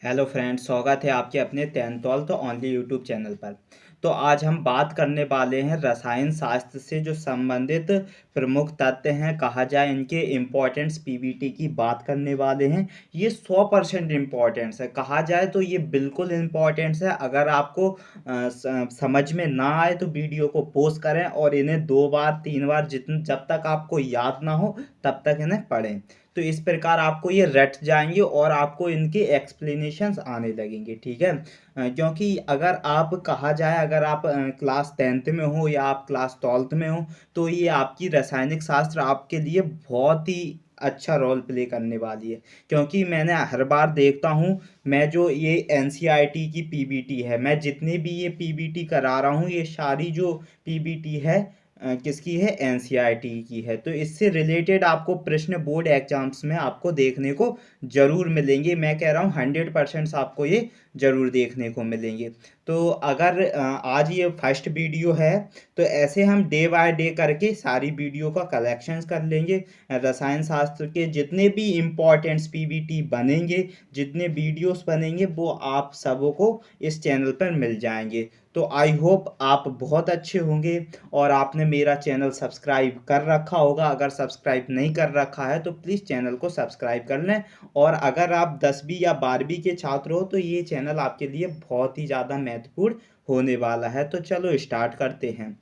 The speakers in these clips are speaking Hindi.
हेलो फ्रेंड्स, स्वागत है आपके अपने 10th ओनली यूट्यूब चैनल पर। तो आज हम बात करने वाले हैं रसायन शास्त्र से जो संबंधित प्रमुख तत्व हैं, कहा जाए इनके इम्पोर्टेंस पीबीटी की बात करने वाले हैं। ये 100% इम्पोर्टेंस है, कहा जाए तो ये बिल्कुल इम्पोर्टेंस है। अगर आपको समझ में ना आए तो वीडियो को पॉज करें और इन्हें 2 बार 3 बार जब तक आपको याद ना हो तब तक इन्हें पढ़ें। तो इस प्रकार आपको ये रट जाएंगे और आपको इनके एक्सप्लेनेशंस आने लगेंगे, ठीक है। क्योंकि अगर आप कहा जाए अगर आप क्लास 10th में हो या आप क्लास 12th में हो तो ये आपकी रासायनिक शास्त्र आपके लिए बहुत ही अच्छा रोल प्ले करने वाली है। क्योंकि मैंने हर बार देखता हूँ, मैं जो ये एनसीईआरटी की पीबीटी है, मैं जितने भी ये पीबीटी करा रहा हूँ, ये सारी जो पीबीटी है किसकी है, एनसीईआरटी की है। तो इससे रिलेटेड आपको प्रश्न बोर्ड एग्जाम्स में आपको देखने को जरूर मिलेंगे। मैं कह रहा हूँ 100% आपको ये जरूर देखने को मिलेंगे। तो अगर आज ये फर्स्ट वीडियो है तो ऐसे हम डे बाय डे करके सारी वीडियो का कलेक्शंस कर लेंगे। रसायन शास्त्र के जितने भी इम्पोर्टेंट्स पीबीटी बनेंगे, जितने वीडियोस बनेंगे, वो आप सबों को इस चैनल पर मिल जाएंगे। तो आई होप आप बहुत अच्छे होंगे और आपने मेरा चैनल सब्सक्राइब कर रखा होगा। अगर सब्सक्राइब नहीं कर रखा है तो प्लीज़ चैनल को सब्सक्राइब कर लें। और अगर आप 10वीं या 12वीं के छात्र हो तो ये चैनल आपके लिए बहुत ही ज़्यादा महत्वपूर्ण होने वाला है। तो चलो स्टार्ट करते हैं,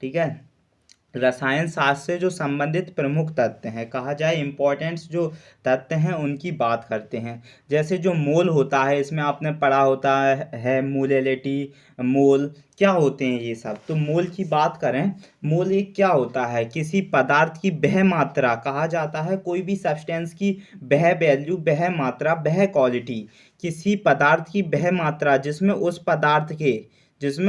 ठीक है। रसायन शास्त्र से जो संबंधित प्रमुख तत्व हैं, कहा जाए इम्पोर्टेंट्स जो तत्व हैं उनकी बात करते हैं। जैसे जो मोल होता है, इसमें आपने पढ़ा होता है मोलेलिटी, मोल क्या होते हैं ये सब। तो मोल की बात करें, मोल एक क्या होता है, किसी पदार्थ की वह मात्रा कहा जाता है, कोई भी सब्सटेंस की वह वैल्यू, वह मात्रा, वह क्वालिटी, किसी पदार्थ की वह मात्रा जिसमें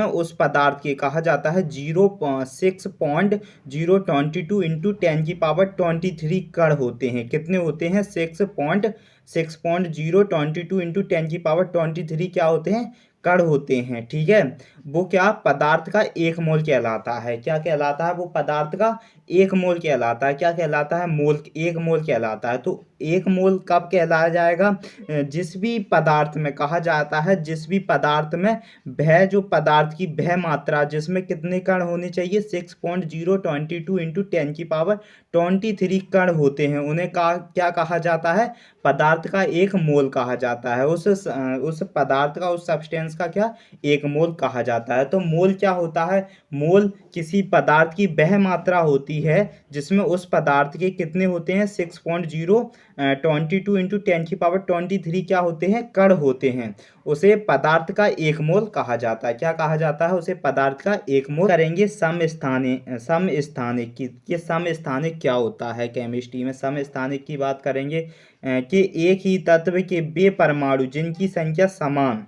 उस पदार्थ के कहा जाता है 6.022 इंटू 10⁻23 कण होते हैं। कितने होते हैं, 6.022 इंटू 10⁻23 क्या होते हैं, कण होते हैं, ठीक है। वो क्या पदार्थ का एक मोल कहलाता है, क्या कहलाता है, वो पदार्थ का एक मोल कहलाता है। क्या कहलाता है, मोल, एक मोल कहलाता है। तो एक मोल कब कहलाया जाएगा, जिस भी पदार्थ में कहा जाता है, जिस भी पदार्थ में वह जो पदार्थ की वह मात्रा जिसमें कितने कण होने चाहिए, 6.022 इंटू 10⁻23 कण होते हैं, उन्हें क्या कहा जाता है, पदार्थ का एक मोल कहा जाता है। उस पदार्थ का, उस सब्सटेंस का क्या, एक मोल कहा जाता है। तो मोल क्या होता है, मोल किसी पदार्थ की वह मात्रा होती है जिसमें उस पदार्थ के कितने होते हैं, 6.022 इंटू 10⁻23 क्या होते हैं, कण होते हैं। उसे पदार्थ का एक मोल कहा जाता है। क्या कहा जाता है, उसे पदार्थ का एक मोल। करेंगे समस्थानिक की। ये समस्थानिक क्या होता है, केमिस्ट्री में समस्थानिक की बात करेंगे कि एक ही तत्व के वे परमाणु जिनकी संख्या समान,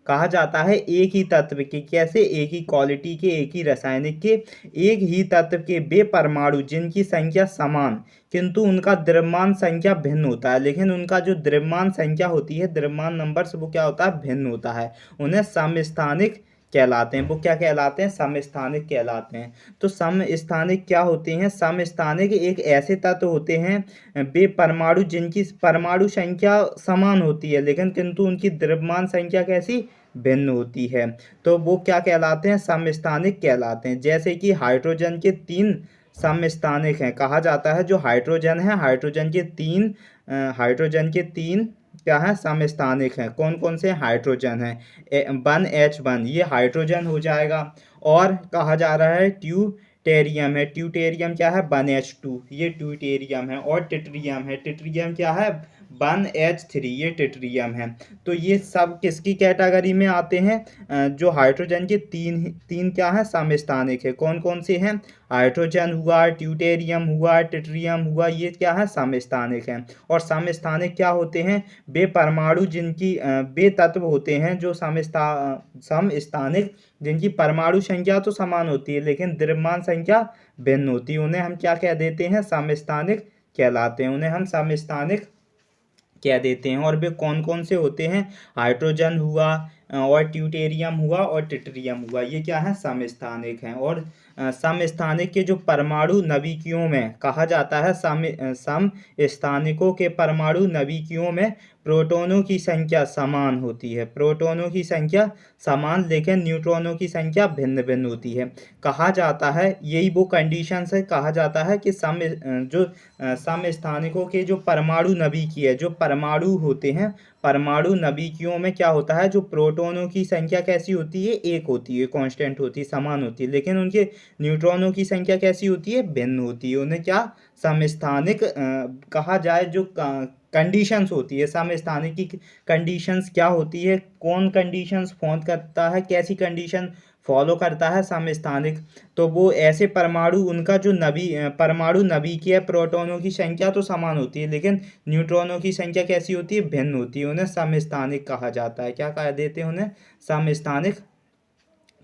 कहा जाता है एक ही तत्व के, कैसे, एक ही क्वालिटी के, एक ही रासायनिक के, एक ही तत्व के वे परमाणु जिनकी संख्या समान किंतु उनका द्रव्यमान संख्या भिन्न होता है। लेकिन उनका जो द्रव्यमान संख्या होती है, द्रव्यमान नंबर्स, वो क्या होता है, भिन्न होता है। उन्हें समस्थानिक कहलाते हैं। वो क्या कहलाते हैं, समस्थानिक कहलाते हैं। तो समस्थानिक क्या होते हैं, समस्थानिक एक ऐसे तत्व होते हैं वे परमाणु जिनकी परमाणु संख्या समान होती है लेकिन किंतु उनकी द्रव्यमान संख्या कैसी, भिन्न होती है। तो वो क्या कहलाते हैं, समस्थानिक कहलाते हैं। जैसे कि हाइड्रोजन के 3 समस्थानिक हैं। कहा जाता है जो हाइड्रोजन है, हाइड्रोजन के तीन क्या है, समस्थानिक हैं। कौन कौन से हाइड्रोजन हैं, 1H1 ये हाइड्रोजन हो जाएगा। और कहा जा रहा है ट्यूटेरियम है, ट्यूटेरियम क्या है, 1H2 ये ट्यूटेरियम है। और टिट्रियम है, टिट्रियम क्या है, 1H3 ये टिट्रियम है। तो ये सब किसकी कैटेगरी में आते हैं, जो हाइड्रोजन के तीन तीन क्या है, समस्थानिक है। कौन कौन से हैं, हाइड्रोजन हुआ, ट्यूटेरियम हुआ, टिट्रियम हुआ, ये क्या है, समस्थानिक हैं। और समस्थानिक क्या होते हैं, वे परमाणु जिनकी वे तत्व होते हैं जो समस्थानिक जिनकी परमाणु संख्या तो समान होती है लेकिन द्रव्यमान संख्या भिन्न होती है, उन्हें हम क्या कह देते हैं, समस्थानिक कहलाते हैं। उन्हें हम समस्थानिक कह देते हैं। और वे कौन कौन से होते हैं, हाइड्रोजन हुआ और ट्यूटेरियम हुआ और टिट्रियम हुआ, ये क्या है, समस्थानिक हैं। और समस्थानिक के जो परमाणु नवीकियों में कहा जाता है, समस्थानिकों के परमाणु नवीकियों में प्रोटॉनों की संख्या समान होती है, प्रोटॉनों की संख्या समान, लेकिन न्यूट्रॉनों की संख्या भिन्न भिन्न होती है। कहा जाता है, यही वो कंडीशंस है, कहा जाता है कि समस्थानिकों के जो परमाणु नभिकी है, जो परमाणु होते हैं, परमाणु नभिकियों में क्या होता है, जो प्रोटॉनों की संख्या कैसी होती है, एक होती है, कांस्टेंट होती है, समान होती है, लेकिन उनके न्यूट्रॉनों की संख्या कैसी होती है, भिन्न होती है। उन्हें क्या समस्थानिक कहा जाए। जो कंडीशंस होती है समस्थानिक की, कंडीशंस क्या होती है, कौन कंडीशंस फॉलो करता है, कैसी कंडीशन फॉलो करता है समस्थानिक, तो वो ऐसे परमाणु, उनका जो परमाणु नभिकी है, प्रोटॉनों की संख्या तो समान होती है, लेकिन न्यूट्रॉनों की संख्या कैसी होती है, भिन्न होती है, उन्हें समस्थानिक कहा जाता है। क्या कह देते हैं उन्हें, समस्थानिक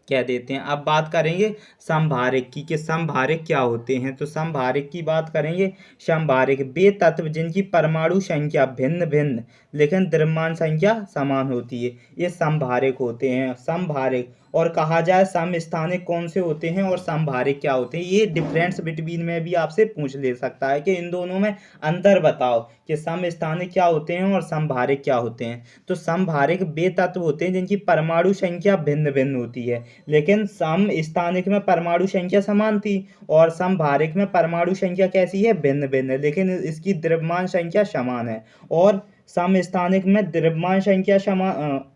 कह देते हैं। अब बात करेंगे समभारिक की, कि समभारिक क्या होते हैं। तो समभारिक की बात करेंगे। समभारिक वे तत्व जिनकी परमाणु संख्या भिन्न भिन्न लेकिन द्रव्यमान संख्या समान होती है, ये समभारिक होते हैं। समभारिक, और कहा जाए समस्थानिक कौन से होते हैं और समभारिक क्या होते हैं, ये डिफरेंस बिटवीन में भी आपसे पूछ ले सकता है कि इन दोनों में अंतर बताओ कि समस्थानिक क्या होते हैं और समभारिक क्या होते हैं। तो समभारिक वे तत्व होते हैं जिनकी परमाणु संख्या भिन्न भिन्न होती है, लेकिन समस्थानिक में परमाणु संख्या समान थी, और समभारिक में परमाणु संख्या कैसी है, भिन्न भिन्न है, लेकिन इसकी द्रव्यमान संख्या समान है। और समस्थानिक में द्रव्यमान संख्या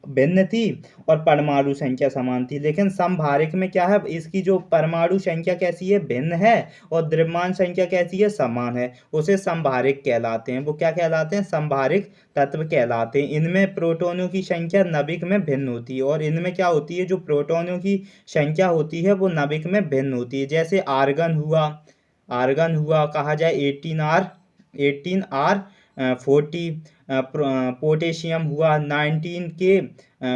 भिन्न थी और परमाणु संख्या समान थी, लेकिन समभारिक में क्या है, इसकी जो परमाणु संख्या कैसी है, भिन्न है, और द्रव्यमान संख्या कैसी है, समान है, उसे समभारिक कहलाते हैं। वो क्या कहलाते हैं, समभारिक तत्व कहलाते हैं। इनमें प्रोटॉनों की संख्या नाभिक में भिन्न होती है, और इनमें क्या होती है, जो प्रोटॉनों की संख्या होती है वो नाभिक में भिन्न होती है। जैसे आर्गन हुआ, आर्गन हुआ, कहा जाए 18R 40, पोटेशियम हुआ 19K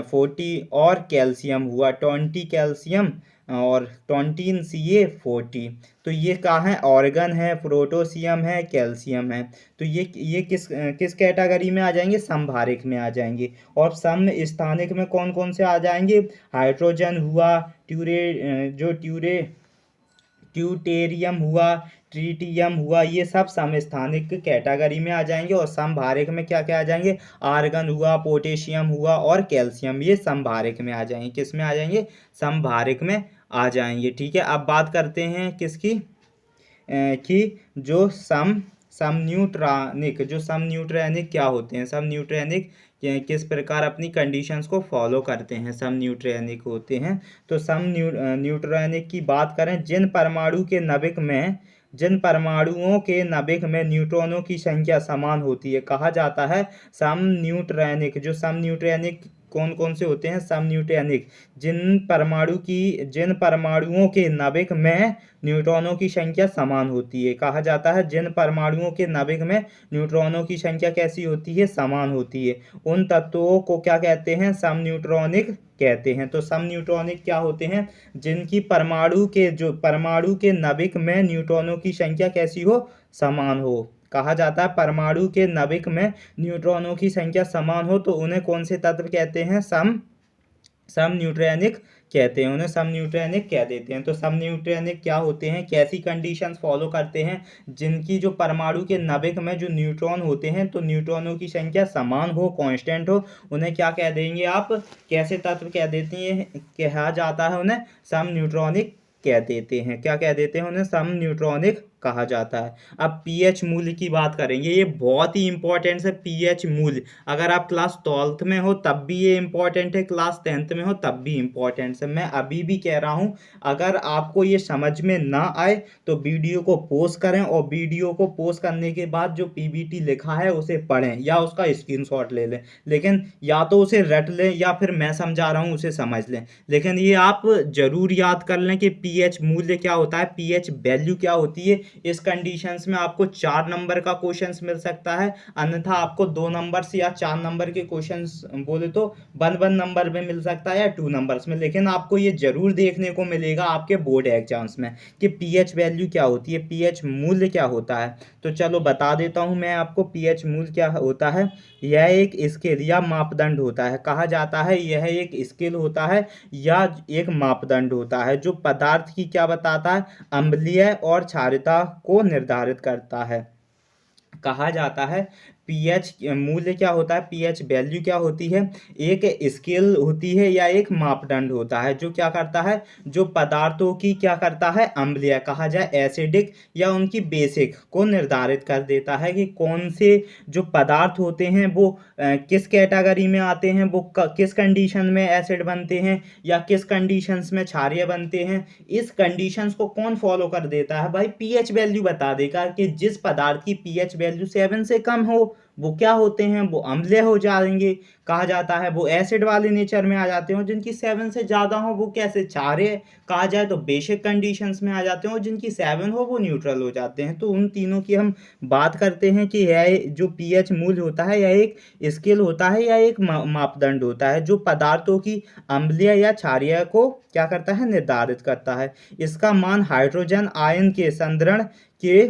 40, और कैल्शियम हुआ 20 कैल्शियम और 20Ca 40। तो ये कहाँ है, ऑर्गन है, प्रोटोशियम है, कैल्शियम है। तो ये किस किस कैटेगरी में आ जाएंगे, समभारिक में आ जाएंगे। और समस्थानिक में कौन कौन से आ जाएंगे, हाइड्रोजन हुआ, ट्यूटेरियम हुआ, ट्रीटियम हुआ, ये सब समस्थानिक कैटेगरी में आ जाएंगे। और समभारिक में क्या क्या आ जाएंगे, आर्गन हुआ, पोटेशियम हुआ और कैल्शियम, ये समभारिक में आ जाएंगे। किस में आ जाएंगे, समभारिक में आ जाएंगे। ठीक है, अब बात करते हैं किसकी, कि जो समन्यूट्रॉनिक, जो समन्यूट्रॉनिक क्या होते हैं, समन्यूट्रॉनिक किस प्रकार अपनी कंडीशंस को फॉलो करते हैं, समन्यूट्रॉनिक होते हैं। तो न्यूट्रॉनिक की बात करें, जिन परमाणुओं के नाभिक में न्यूट्रॉनों की संख्या समान होती है, कहा जाता है समन्यूट्रॉनिक। जो समन्यूट्रॉनिक कौन कौन से होते हैं, समन्यूट्रॉनिक जिन परमाणुओं के नाभिक में न्यूट्रॉनों की संख्या समान होती है, कहा जाता है जिन परमाणुओं के नाभिक में न्यूट्रॉनों की संख्या कैसी होती है, समान होती है, उन तत्वों को क्या कहते हैं, समन्यूट्रॉनिक कहते हैं। तो समन्यूट्रॉनिक क्या होते हैं, जिनकी परमाणु के नाभिक में न्यूट्रॉनों की संख्या कैसी हो, समान हो। कहा जाता है परमाणु के नाभिक में न्यूट्रॉनों की संख्या समान हो, तो उन्हें कौन से तत्व कहते हैं, समन्यूट्रॉनिक कहते हैं, उन्हें समन्यूट्रॉनिक कह देते हैं। तो समन्यूट्रॉनिक क्या होते हैं, कैसी कंडीशंस फॉलो करते हैं, जिनकी जो परमाणु के नाभिक में जो न्यूट्रॉन होते हैं, तो न्यूट्रॉनों की संख्या समान हो, कांस्टेंट हो, उन्हें क्या कह देंगे आप, कैसे तत्व कह देते हैं, कहा जाता है उन्हें समन्यूट्रॉनिक कह देते हैं। क्या कह देते हैं, उन्हें समन्यूट्रॉनिक कहा जाता है। अब पीएच मूल्य की बात करेंगे, ये बहुत ही इंपॉर्टेंट है पीएच मूल्य। अगर आप क्लास 12th में हो तब भी ये इंपॉर्टेंट है, क्लास 10th में हो तब भी इंपॉर्टेंट है। मैं अभी भी कह रहा हूँ, अगर आपको ये समझ में ना आए तो वीडियो को पॉज करें, और वीडियो को पॉज करने के बाद जो पीबीटी लिखा है उसे पढ़ें या उसका स्क्रीनशॉट ले लें, लेकिन या तो उसे रट लें या फिर मैं समझा रहा हूँ उसे समझ लें। लेकिन ये आप जरूर याद कर लें कि पीएच मूल्य क्या होता है, पीएच वैल्यू क्या होती है। इस कंडीशंस में आपको 4 नंबर का क्वेश्चंस मिल सकता है, अन्यथा आपको 2 नंबर से या 4 नंबर के क्वेश्चंस बोले तो 1 नंबर में मिल सकता है या 2 नंबर्स में। लेकिन आपको ये जरूर देखने को मिलेगा आपके बोर्ड एग्जाम्स में कि पीएच वैल्यू क्या होती है, पीएच मूल्य क्या होता है। तो चलो बता देता हूं मैं आपको, पीएच मूल्य क्या होता है। यह एक स्केल या मापदंड होता है, कहा जाता है यह एक स्केल होता है या एक मापदंड होता है, जो पदार्थ की क्या बताता है, अम्लीय और क्षारीयता को निर्धारित करता है। कहा जाता है पीएच मूल्य क्या होता है, पीएच वैल्यू क्या होती है, एक स्केल होती है या एक मापदंड होता है जो क्या करता है, जो पदार्थों की क्या करता है, अम्लीय कहा जाए एसिडिक या उनकी बेसिक को निर्धारित कर देता है कि कौन से जो पदार्थ होते हैं वो किस कैटेगरी में आते हैं, वो किस कंडीशन में एसिड बनते हैं या किस कंडीशंस में क्षारीय बनते हैं। इस कंडीशंस को कौन फॉलो कर देता है भाई, पीएच वैल्यू बता देगा कि जिस पदार्थ की पीएच वैल्यू 7 से कम हो वो क्या होते हैं, वो अम्लीय हो जाएंगे कहा जाता है, वो एसिड वाले नेचर में आ जाते हो। जिनकी 7 से ज़्यादा हो वो कैसे, क्षारीय कहा जाए तो बेसिक कंडीशंस में आ जाते हैं, और जिनकी 7 हो वो न्यूट्रल हो जाते हैं। तो उन तीनों की हम बात करते हैं कि यह जो पीएच मूल्य होता है यह एक स्केल होता है या एक मापदंड होता है जो पदार्थों की अम्लीय या क्षारीय को क्या करता है, निर्धारित करता है। इसका मान हाइड्रोजन आयन के संदरण के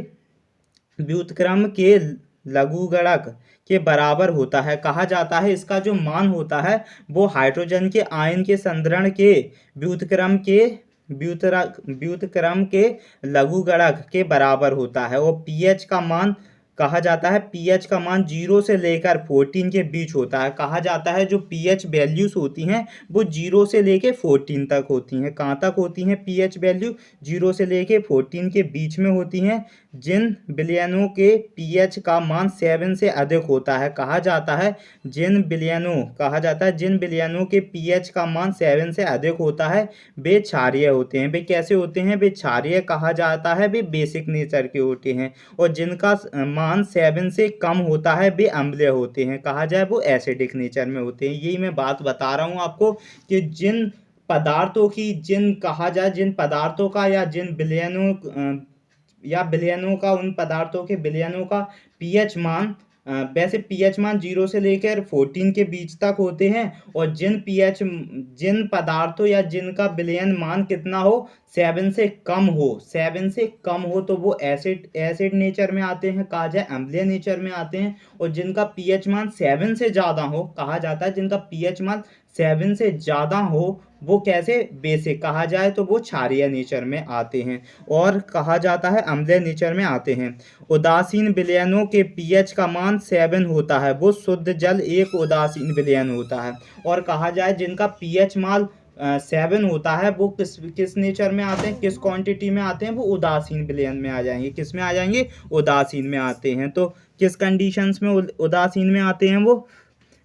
व्युत्क्रम के लघुगणक के बराबर होता है कहा जाता है। इसका जो मान होता है वो हाइड्रोजन के आयन के संदरण के व्युत्क्रम के व्युत्क्रम के लघुगणक के बराबर होता है। और पीएच का मान कहा जाता है, पीएच का मान 0 से लेकर 14 के बीच होता है। कहा जाता है जो पीएच वैल्यूज होती हैं वो 0 से लेके 14 तक होती हैं। कहाँ तक होती हैं पीएच वैल्यू, 0 से लेके 14 के बीच में होती हैं। जिन विलयनों के पीएच का मान 7 से अधिक होता है कहा जाता है, जिन विलयनों के पीएच का मान 7 से अधिक होता है वे क्षारीय होते हैं। वे कैसे होते हैं, वे क्षारीय कहा जाता है, वे बेसिक नेचर के होते हैं। और जिनका मान 7 से कम होता है वे अम्लीय होते हैं कहा जाए, वो एसिडिक नेचर में होते हैं। यही मैं बात बता रहा हूँ आपको कि जिन पदार्थों की, जिन कहा जाए जिन पदार्थों का या जिन विलयनों का, उन पदार्थों के विलयनों का पीएच मान वैसे पीएच मान 0 से लेकर 14 के बीच तक होते हैं। और जिन पदार्थों या जिनका विलयन मान कितना हो, 7 से कम हो, 7 से कम हो तो वो एसिड नेचर में आते हैं कहा जाए, अम्लीय नेचर में आते हैं। और जिनका पीएच मान 7 से ज़्यादा हो कहा जाता है, जिनका पीएच मान 7 से ज़्यादा हो वो कैसे, बेसिक कहा जाए तो वो क्षारीय नेचर में आते हैं और कहा जाता है अम्लीय नेचर में आते हैं। उदासीन विलयनों के पीएच का मान 7 होता है, वो शुद्ध जल एक उदासीन विलयन होता है। और कहा जाए जिनका पीएच मान 7 होता है वो किस नेचर में आते हैं, किस क्वांटिटी में आते हैं, वो उदासीन विलयन में आ जाएंगे। किस में आ जाएंगे, उदासीन में आते हैं। तो किस कंडीशंस में उदासीन में आते हैं, वो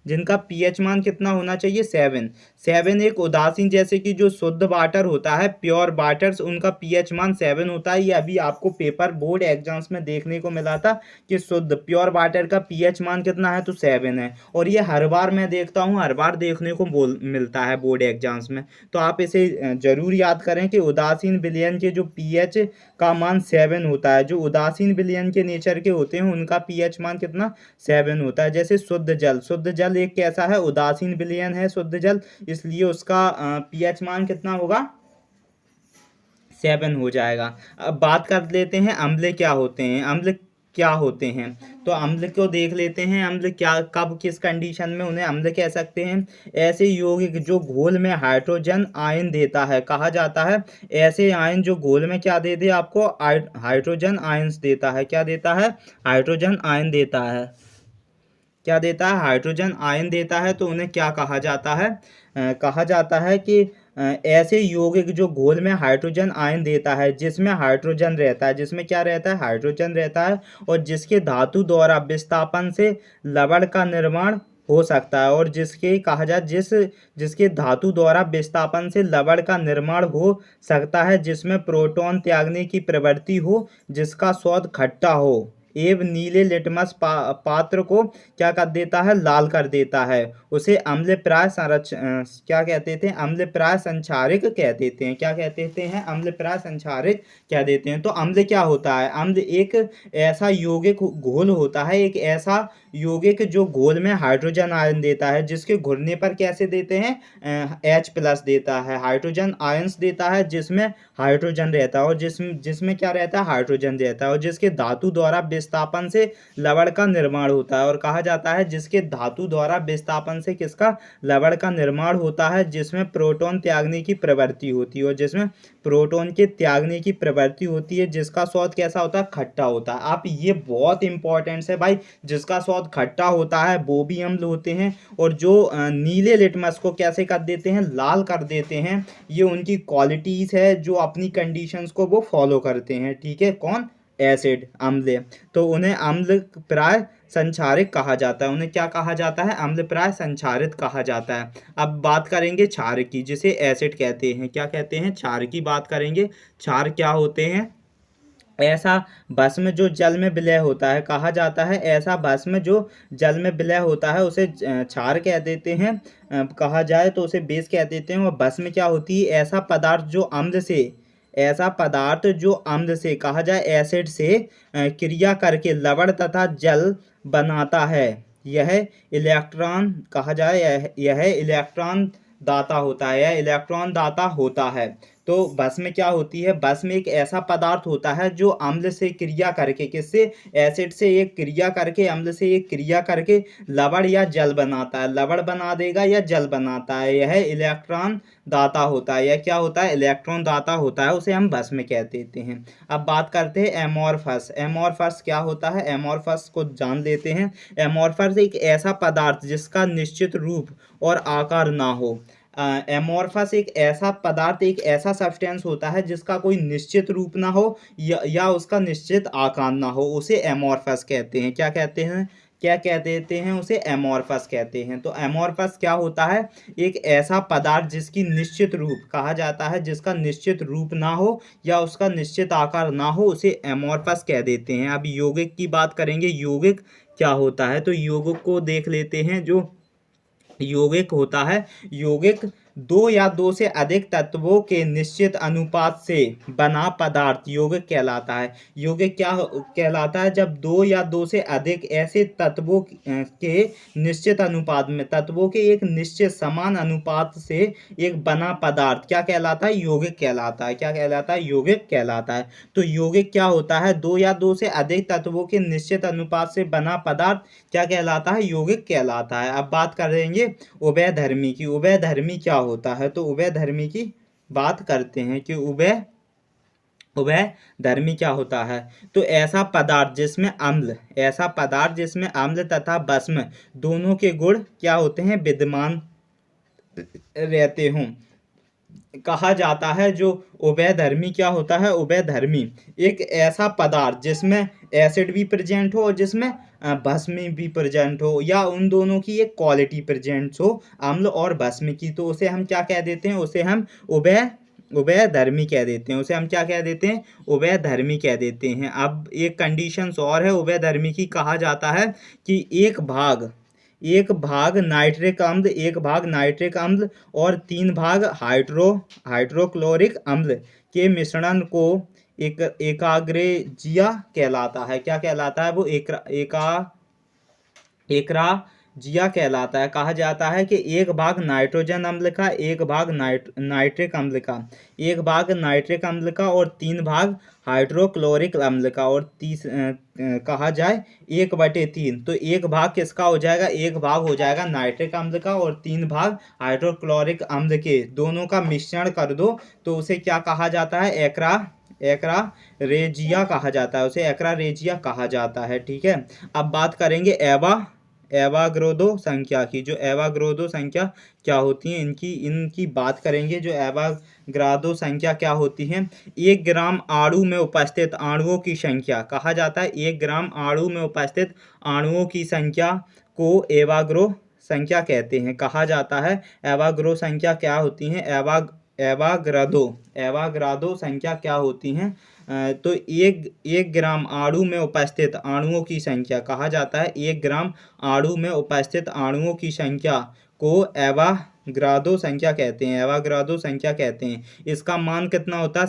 जिनका पीएच मान कितना होना चाहिए, 7 एक उदासीन, जैसे कि जो शुद्ध वाटर होता है, प्योर वाटर्स, उनका पीएच मान 7 होता है। ये अभी आपको पेपर बोर्ड एग्जाम्स में देखने को मिला था कि शुद्ध प्योर वाटर का पीएच मान कितना है, तो 7 है। और ये हर बार मैं देखता हूँ, हर बार देखने को मिलता है बोर्ड एग्जाम्स में। तो आप इसे जरूर याद करें कि उदासीन विलयन के जो पीएच का मान 7 होता है, जो उदासीन विलयन के नेचर के होते हैं उनका पीएच मान कितना, 7 होता है। जैसे शुद्ध जल एक कैसा है, उदासीन विलयन है शुद्ध जल, इसलिए उसका पीएच मान कितना होगा, 7 हो जाएगा। अब बात कर लेते हैं अम्ल क्या होते हैं। अम्ल क्या होते हैं, तो अम्ल को देख लेते हैं। अम्ल क्या, कब, किस कंडीशन में उन्हें अम्ल कह सकते हैं। ऐसे यौगिक जो घोल में हाइड्रोजन आयन देता है कहा जाता है, ऐसे आयन जो घोल में क्या दे दे आपको, हाइड्रोजन आयंस देता है। क्या देता है, हाइड्रोजन आयन देता है। क्या देता है, हाइड्रोजन आयन देता है। तो उन्हें क्या कहा जाता है, कहा जाता है कि ऐसे यौगिक जो घोल में हाइड्रोजन आयन देता है, जिसमें हाइड्रोजन रहता है, जिसमें क्या रहता है, हाइड्रोजन रहता है, और जिसके धातु द्वारा विस्थापन से लवण का निर्माण हो सकता है। और जिसके कहा जाए जिसके धातु द्वारा विस्थापन से लवण का निर्माण हो सकता है, जिसमें प्रोटॉन त्यागने की प्रवृत्ति हो, जिसका स्वाद खट्टा हो एवं नीले लिटमस पात्र को क्या कर देता है, लाल कर देता है, उसे अम्ल प्राय क्या कहते थे, अम्ल प्राय संक्षारक कह देते हैं। क्या कहते हैं, अम्ल प्राय संक्षारक कह देते हैं। तो अम्ल क्या होता है, अम्ल एक ऐसा यौगिक घोल होता है, एक ऐसा यौगिक जो घोल में हाइड्रोजन आयन देता है, जिसके घुलने पर कैसे देते हैं, H+ देता है, हाइड्रोजन आयंस देता है, जिसमें हाइड्रोजन रहता है, और जिसमें क्या रहता है, हाइड्रोजन रहता है, और जिसके धातु द्वारा विस्थापन से लवण का निर्माण होता है। और कहा जाता है जिसके धातु द्वारा विस्थापन से किसका, लवण का निर्माण होता है, जिसमें प्रोटॉन त्यागने की प्रवृत्ति होती है, और जिसमें प्रोटॉन के त्यागने की प्रवृत्ति होती है, जिसका स्वाद कैसा होता है, खट्टा होता है। आप ये बहुत इंपॉर्टेंट है भाई, जिसका स्वाद खट्टा होता है वो भी अम्ल होते हैं, और जो नीले लिटमस को कैसे कर देते हैं, लाल कर देते हैं, ये उनकी क्वालिटीज है जो अपनी कंडीशंस को वो फॉलो करते हैं। ठीक है, कौन, एसिड, अम्ल। तो उन्हें अम्ल प्राय संक्षारित कहा जाता है। उन्हें क्या कहा जाता है, अम्ल प्राय संक्षारित कहा जाता है। अब बात करेंगे क्षार की, जिसे एसिड कहते हैं। क्या कहते हैं, क्षार की बात करेंगे। क्षार क्या होते हैं, ऐसा भस्म जो जल में विलय होता है। कहा जाता है ऐसा भस्म जो जल में विलय होता है उसे क्षार कह देते हैं। कहा जाए तो उसे बेस कह देते हैं। और भस्म क्या होती है, ऐसा पदार्थ जो अम्ल से, ऐसा पदार्थ जो अम्ल से, कहा जाए एसिड से क्रिया करके लवण तथा जल बनाता है। यह इलेक्ट्रॉन, कहा जाए यह इलेक्ट्रॉन दाता होता है, यह इलेक्ट्रॉन दाता होता है। तो भस्म क्या होती है, भस्म एक ऐसा पदार्थ होता है जो अम्ल से क्रिया करके, किससे, एसिड से एक क्रिया करके, अम्ल से एक क्रिया करके लवण या जल बनाता है। लवण बना देगा या जल बनाता है, यह इलेक्ट्रॉन दाता होता है। यह क्या होता है, इलेक्ट्रॉन दाता होता है, उसे हम भस्म कह देते हैं। अब बात करते हैं एमोरफस। एमोरफस क्या होता है, एमोरफस को जान लेते हैं। एमोरफस एक ऐसा पदार्थ जिसका निश्चित रूप और आकार ना हो। एमोरफस एक ऐसा पदार्थ, एक ऐसा सब्सटेंस होता है जिसका कोई निश्चित रूप ना हो या उसका निश्चित आकार ना हो, उसे एमोरफस कहते हैं। क्या कहते हैं, क्या कह देते हैं, उसे एमोरफस कहते हैं। तो एमोरफस क्या होता है, एक ऐसा पदार्थ जिसकी निश्चित रूप, कहा जाता है जिसका निश्चित रूप ना हो या उसका निश्चित आकार ना हो, उसे एमोरफस कह देते हैं। अब यौगिक की बात करेंगे। यौगिक क्या होता है, तो यौगिक को देख लेते हैं। जो यौगिक होता है, यौगिक दो या दो से अधिक तत्वों के निश्चित अनुपात से बना पदार्थ यौगिक कहलाता है। यौगिक क्या कहलाता है, जब दो या दो से अधिक ऐसे तत्वों के निश्चित अनुपात में, तत्वों के एक निश्चित समान अनुपात से एक बना पदार्थ क्या कहलाता है, यौगिक कहलाता है। क्या कहलाता है, यौगिक कहलाता है। तो यौगिक क्या होता है, दो या दो से अधिक तत्वों के निश्चित अनुपात से बना पदार्थ क्या कहलाता है, यौगिक कहलाता है। अब बात करेंगे उभयधर्मी की। उभयधर्मी क्या होता है, तो उभयधर्मी की बात करते हैं कि उभयधर्मी क्या होता है। तो ऐसा पदार्थ जिसमें अम्ल, ऐसा पदार्थ जिसमें अम्ल तथा भस्म दोनों के गुण क्या होते हैं, विद्यमान रहते हों, कहा जाता है। जो उभयधर्मी क्या होता है, उभयधर्मी एक ऐसा पदार्थ जिसमें एसिड भी प्रेजेंट हो और जिसमें भस्म भी प्रेजेंट हो, या उन दोनों की एक क्वालिटी प्रेजेंट हो, अम्ल और भस्म की, तो उसे हम क्या कह देते हैं, उसे हम उभयधर्मी कह देते हैं। उसे हम क्या कह देते हैं, उभयधर्मी कह देते हैं। अब एक कंडीशंस और है उभयधर्मी की। कहा जाता है कि एक भाग नाइट्रिक अम्ल, एक भाग नाइट्रिक अम्ल और 3 भाग हाइड्रोक्लोरिक अम्ल के मिश्रण को एकाग्रेजिया कहलाता है। क्या कहलाता है, वो एकराजिया कहलाता है। कहा जाता है कि एक भाग नाइट्रोजन अम्ल का, एक भाग नाइट्रिक अम्ल का, एक भाग नाइट्रिक अम्ल का और 3 भाग हाइड्रोक्लोरिक अम्ल का, और कहा जाए 1/3। तो एक भाग किसका हो जाएगा, एक भाग हो जाएगा नाइट्रिक अम्ल का, और 3 भाग हाइड्रोक्लोरिक अम्ल के, दोनों का मिश्रण कर दो तो उसे क्या कहा जाता है, एक्रारेजिया कहा जाता है। उसे एक्रारेजिया कहा जाता है। ठीक है। अब बात करेंगे एवाग्रोदो संख्या की। जो एवाग्रोदो संख्या क्या होती है, इनकी बात करेंगे। जो एवाग्रादो संख्या क्या होती है, 1 ग्राम अणु में उपस्थित अणुओं की संख्या, कहा जाता है 1 ग्राम अणु में उपस्थित अणुओं की संख्या को एवाग्रो संख्या कहते हैं। कहा जाता है एवाग्रो संख्या क्या होती है, एवाग्रादो संख्या क्या होती हैं, तो एक ग्राम अणु में उपस्थित अणुओं की संख्या, कहा जाता है 1 ग्राम अणु में उपस्थित अणुओं की संख्या को एवाग्रादो संख्या कहते हैं। एवाग्रादो संख्या कहते हैं। इसका मान कितना होता है,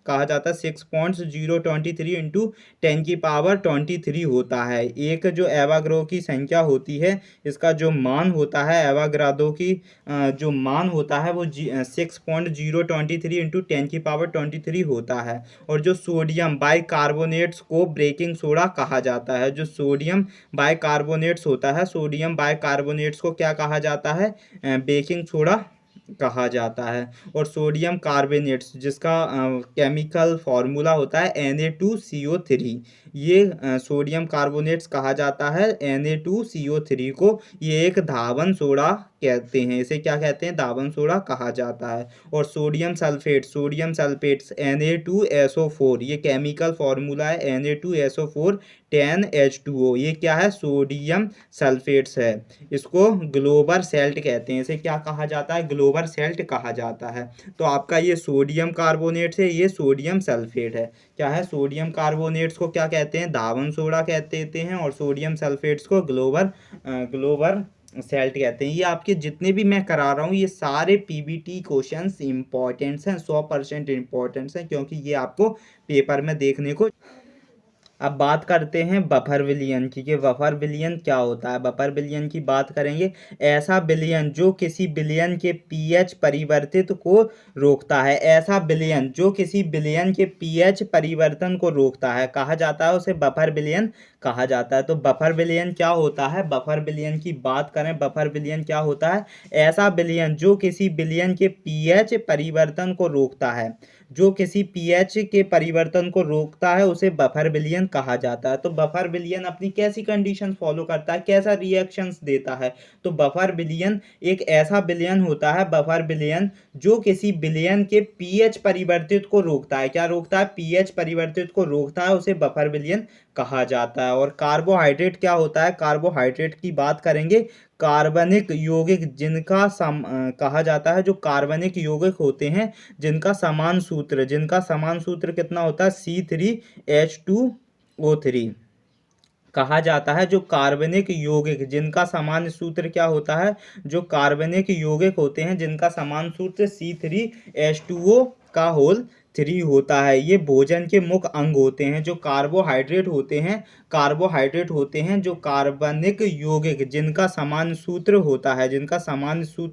कहा जाता है 6.023 इंटू 10⁻23 होता है। एक जो एवाग्रो की संख्या होती है, इसका जो मान होता है एवाग्राडो की जो मान होता है वो 6.023 इंटू 10⁻23 होता है। और जो सोडियम बाइकार्बोनेट्स को ब्रेकिंग सोडा कहा जाता है। जो सोडियम बाइकार्बोनेट्स होता है, सोडियम बाइकार्बोनेट्स को क्या कहा जाता है? बेकिंग सोडा कहा जाता है। और सोडियम कार्बोनेट्स जिसका केमिकल फार्मूला होता है Na2CO3, ये सोडियम कार्बोनेट्स कहा जाता है Na2CO3 को। ये एक धावन सोडा कहते हैं, इसे क्या कहते हैं? धावन सोडा कहा जाता है। और सोडियम सल्फेट्स Na2SO4, ये केमिकल फार्मूला है Na2SO4 10H2O, ये क्या है? सोडियम सल्फेट्स है। इसको ग्लोबल सैल्ट कहते हैं, इसे क्या कहा जाता है? ग्लोबल सैल्ट कहा जाता है। तो आपका ये सोडियम कार्बोनेट्स है, ये सोडियम सल्फेट है। क्या है? सोडियम कार्बोनेट्स को क्या कहते हैं? धावन सोडा कहते हैं। और सोडियम सल्फेट्स को ग्लोबल सेल्ट कहते हैं। ये आपके जितने भी मैं करा रहा हूँ ये सारे पीबीटी क्वेश्चंस इंपॉर्टेंट्स हैं, 100% इंपॉर्टेंट्स हैं, क्योंकि ये आपको पेपर में देखने को। अब बात करते हैं बफर विलियन की, कि बफर विलियन क्या होता है। बफर विलियन की बात करेंगे, ऐसा विलियन जो किसी विलियन के पीएच परिवर्तित को रोकता है। ऐसा विलियन जो किसी विलियन के पीएच परिवर्तन को रोकता है, कहा जाता है उसे बफर विलियन कहा जाता है। तो बफर विलियन क्या होता है? बफर विलियन की बात करें, बफर विलियन क्या होता है? ऐसा विलियन जो किसी विलियन के पीएच परिवर्तन को रोकता है, जो किसी पीएच के परिवर्तन को रोकता है, उसे बफर विलियन कहा जाता है। तो बफर विलियन अपनी कैसी कंडीशन फॉलो करता है, कैसा रिएक्शंस देता है? तो बफर विलियन एक ऐसा विलियन होता है, बफर विलियन जो किसी विलियन के पीएच परिवर्तित को रोकता है। क्या रोकता है? पीएच परिवर्तित को रोकता है, उसे बफर विलियन कहा जाता है। और कार्बोहाइड्रेट क्या होता है? कार्बोहाइड्रेट की बात करेंगे, कार्बनिक यौगिक जिनका कहा जाता है, जो कार्बनिक यौगिक होते हैं जिनका समान सूत्र कितना होता है? C3H2O3 कहा जाता है। जो कार्बनिक यौगिक जिनका समान सूत्र क्या होता है? जो कार्बनिक यौगिक होते हैं जिनका समान सूत्र C3H2O का होल 3 होता है। ये भोजन के मुख्य अंग होते हैं। जो कार्बोहाइड्रेट होते हैं जो कार्बनिक यौगिक जिनका समान सूत्र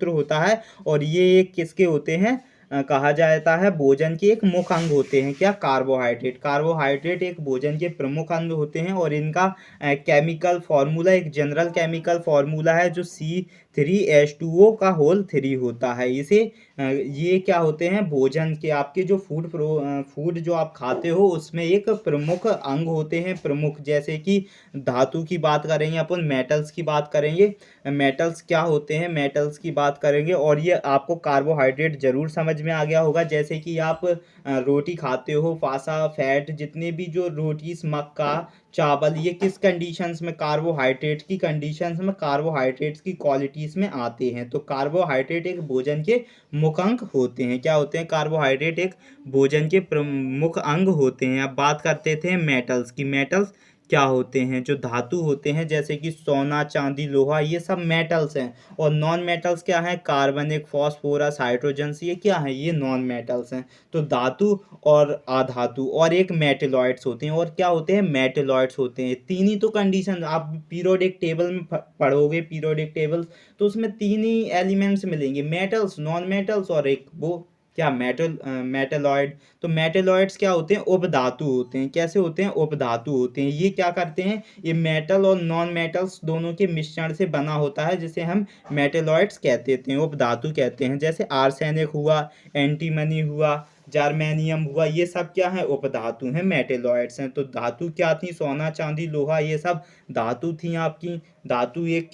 होता है, और ये एक किसके होते हैं? कहा जाता है भोजन के एक मुख्य अंग होते हैं। क्या? कार्बोहाइड्रेट एक भोजन के प्रमुख अंग होते हैं। और इनका केमिकल फार्मूला एक जनरल केमिकल फार्मूला है जो C3H2O का होल 3 होता है। ये क्या होते हैं? भोजन के आपके जो फूड जो आप खाते हो उसमें एक प्रमुख अंग होते हैं। प्रमुख जैसे कि धातु की बात करेंगे अपन, मेटल्स की बात करेंगे। मेटल्स क्या होते हैं? मेटल्स की बात करेंगे। और ये आपको कार्बोहाइड्रेट जरूर समझ में आ गया होगा। जैसे कि आप रोटी खाते हो, फासा फैट जितने भी जो रोटीज, मक्का, चावल, ये किस कंडीशंस में? कार्बोहाइड्रेट्स की कंडीशंस में, कार्बोहाइड्रेट्स की क्वालिटीज़ में आते हैं। तो कार्बोहाइड्रेट एक भोजन के मुख्य अंग होते हैं। क्या होते हैं? कार्बोहाइड्रेट एक भोजन के प्रमुख अंग होते हैं। अब बात करते थे मेटल्स की। मेटल्स क्या होते हैं? जो धातु होते हैं जैसे कि सोना, चांदी, लोहा, ये सब मेटल्स हैं। और नॉन मेटल्स क्या हैं? कार्बनिक, फॉस्फोरस, हाइड्रोजन, ये क्या हैं? ये नॉन मेटल्स हैं। तो धातु और अधातु और एक मेटेलॉइड्स होते हैं। और क्या होते हैं? मेटेलॉइड्स होते हैं। तीन ही तो कंडीशन आप पीरियोडिक टेबल में पढ़ोगे, पीरियोडिक टेबल, तो उसमें तीन ही एलिमेंट्स मिलेंगे, मेटल्स, नॉन मेटल्स और एक वो क्या? मेटेलॉइड। तो मेटेलॉइड्स क्या होते हैं? उपधातु होते हैं। कैसे होते हैं? उपधातु होते हैं। ये क्या करते हैं? ये मेटल और नॉन मेटल्स दोनों के मिश्रण से बना होता है, जिसे हम मेटेलॉइड्स कहते हैं, उपधातु कहते हैं। जैसे आर्सेनिक हुआ, एंटीमनी हुआ, जर्मेनियम हुआ, ये सब क्या है? उपधातु हैं, मेटेलॉइड्स हैं। तो धातु क्या थी? सोना, चांदी, लोहा, ये सब धातु थी आपकी। धातु एक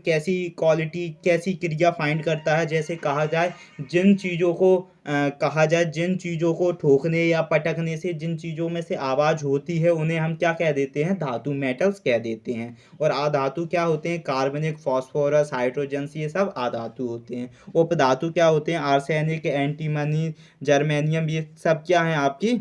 कैसी क्वालिटी, कैसी क्रिया फाइंड करता है? जैसे कहा जाए जिन चीज़ों को ठोकने या पटकने से जिन चीज़ों में से आवाज़ होती है उन्हें हम क्या कह देते हैं? धातु, मेटल्स कह देते हैं। और अधातु क्या होते हैं? कार्बनिक, फॉस्फोरस, हाइड्रोजन, ये सब अधातु होते हैं। उपधातु क्या होते हैं? आर्सेनिक, एंटीमनी, जर्मेनियम, ये सब क्या हैं? आपकी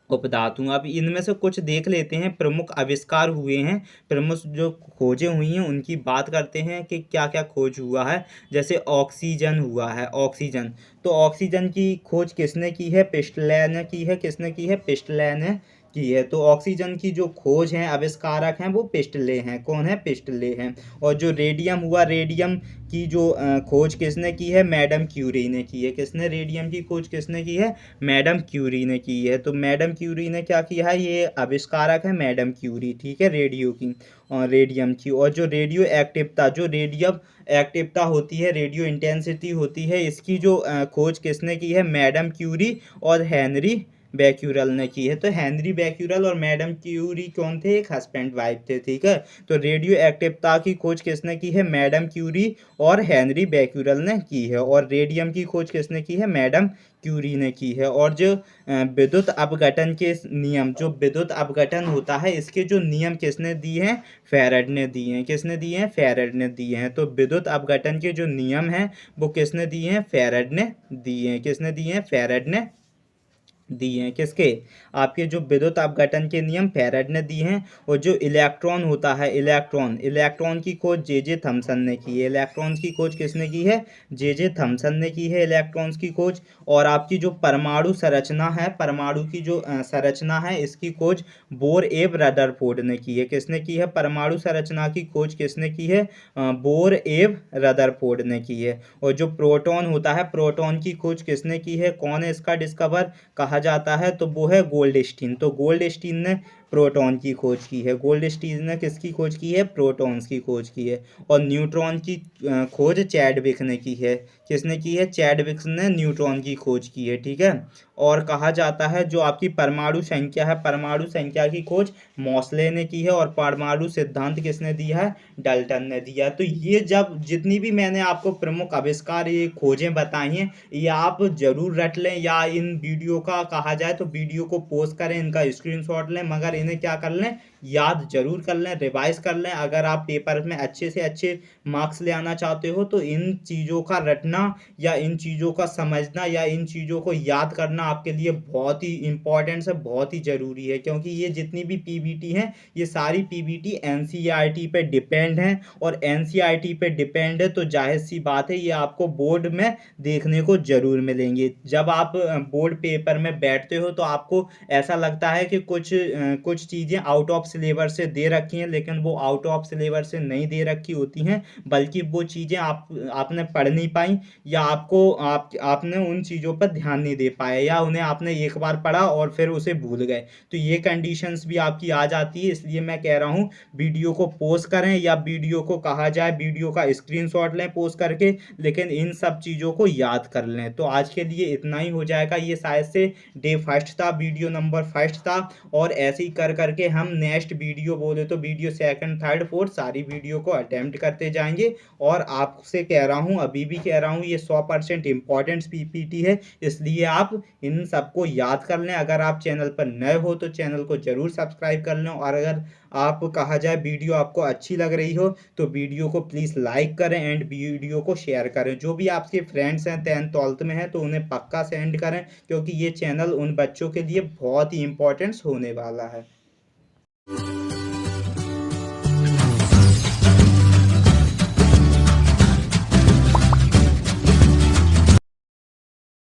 उपधातु। अब इनमें से कुछ देख लेते हैं, प्रमुख आविष्कार हुए हैं, प्रमुख जो खोजें हुई हैं उनकी बात करते हैं कि क्या क्या खोज हुआ है। जैसे ऑक्सीजन हुआ है, ऑक्सीजन। तो ऑक्सीजन की खोज किसने की है? पिस्टले ने की है। किसने की है? पिस्टले ने की है। तो ऑक्सीजन की जो खोज हैं, आविष्कारक हैं, वो पिस्टले हैं। कौन है? पिस्टले हैं। और जो रेडियम हुआ, रेडियम की जो खोज किसने की है? मैडम क्यूरी ने की है। किसने रेडियम की खोज किसने की है? मैडम क्यूरी ने की है। तो मैडम क्यूरी ने क्या किया है? ये आविष्कारक है मैडम क्यूरी, ठीक है, रेडियो की और रेडियम की। और जो रेडियो एक्टिवता, जो रेडियम एक्टिवता होती है, रेडियो इंटेंसिटी होती है, इसकी जो खोज किसने की है? मैडम क्यूरी और हेनरी बैक्यूरल ने की है। तो हेनरी बैक्यूरल और मैडम क्यूरी कौन थे? एक हस्बैंड वाइफ थे, ठीक है। तो रेडियो एक्टिवता की खोज किसने की है? मैडम क्यूरी और हेनरी बैक्यूरल ने की है। और रेडियम की खोज किसने की है? मैडम क्यूरी ने की है। और जो विद्युत अपघटन के नियम, जो विद्युत अपघटन होता है, इसके जो नियम किसने दिए हैं? फैराडे ने दिए हैं। किसने दिए हैं? फैराडे ने दिए हैं। तो विद्युत अपघटन के जो नियम हैं वो किसने दिए हैं? फैराडे ने दिए हैं। किसने दिए हैं? फैराडे ने दिए हैं। किसके? आपके जो विद्युत अपघटन के नियम फैराडे ने दिए हैं। और जो इलेक्ट्रॉन होता है, इलेक्ट्रॉन, इलेक्ट्रॉन की खोज जे थॉमसन ने की है। इलेक्ट्रॉन्स की खोज किसने की है? जे थॉमसन ने की है इलेक्ट्रॉन्स की खोज। और आपकी जो परमाणु संरचना है, परमाणु की जो संरचना है, इसकी खोज बोर एव रदरफोर्ड ने की है। किसने की है? परमाणु संरचना की खोज किसने की है? बोर एव रदरफोर्ड ने की है। और जो प्रोटॉन होता है, प्रोटॉन की खोज किसने की है? कौन है इसका डिस्कवर कहा जाता है? तो वो है गोल्डस्टीन। तो गोल्डस्टीन ने प्रोटॉन की खोज की है। गोल्डस्टीन ने किसकी खोज की है? प्रोटॉन्स की खोज की है। और न्यूट्रॉन की खोज चैडविक ने की है। किसने की है? चैडविक ने न्यूट्रॉन की खोज की है, ठीक है। और कहा जाता है जो आपकी परमाणु संख्या है, परमाणु संख्या की खोज मोसले ने की है। और परमाणु सिद्धांत किसने दिया है? डाल्टन ने दिया। तो ये जब जितनी भी मैंने आपको प्रमुख आविष्कार, ये खोजें बताई हैं, ये आप जरूर रट लें, या इन वीडियो का कहा जाए तो वीडियो को पोस्ट करें, इनका स्क्रीनशॉट लें, मगर इन्हें क्या कर लें? याद जरूर कर लें, रिवाइज कर लें। अगर आप पेपर में अच्छे से अच्छे मार्क्स ले आना चाहते हो तो इन चीज़ों का रटना या इन चीज़ों का समझना या इन चीज़ों को याद करना आपके लिए बहुत ही इंपॉर्टेंट है, बहुत ही ज़रूरी है। क्योंकि ये जितनी भी पीबीटी हैं, ये सारी पीबीटी एनसीईआरटी पे डिपेंड हैं। और एनसीईआरटी पे डिपेंड है तो जाहिर सी बात है ये आपको बोर्ड में देखने को जरूर मिलेंगे। जब आप बोर्ड पेपर में बैठते हो तो आपको ऐसा लगता है कि कुछ चीज़ें आउट ऑफ सिलेबस से दे रखी हैं, लेकिन वो आउट ऑफ सिलेबस से नहीं दे रखी होती हैं, बल्कि वो चीज़ें आपने पढ़ नहीं पाई, या आपने उन चीज़ों पर ध्यान नहीं दे पाए, या उन्हें आपने एक बार पढ़ा और फिर उसे भूल गए। तो ये कंडीशंस भी आपकी आ जाती है। इसलिए मैं कह रहा हूँ वीडियो को पोस्ट करें, या वीडियो को कहा जाए वीडियो का स्क्रीनशॉट लें पोस्ट करके, लेकिन इन सब चीज़ों को याद कर लें। तो आज के लिए इतना ही हो जाएगा। ये शायद से डे फर्स्ट था, वीडियो नंबर फर्स्ट था। और ऐसे ही कर करके हम नेक्स्ट वीडियो बोले तो वीडियो सेकंड थर्ड फोर्थ सारी वीडियो को अटेम्प्ट करते जाएंगे। और आपसे कह रहा हूँ, अभी भी कह रहा हूँ, ये 100% इम्पॉर्टेंट पीपीटी है, इसलिए आप इन सबको याद कर लें। अगर आप चैनल पर नए हो तो चैनल को जरूर सब्सक्राइब कर लें। और अगर आप कहा जाए वीडियो आपको अच्छी लग रही हो तो वीडियो को प्लीज़ लाइक करें एंड वीडियो को शेयर करें। जो भी आपके फ्रेंड्स हैं 10th 12th में हैं तो उन्हें पक्का सेंड करें, क्योंकि ये चैनल उन बच्चों के लिए बहुत ही इम्पोर्टेंस होने वाला है।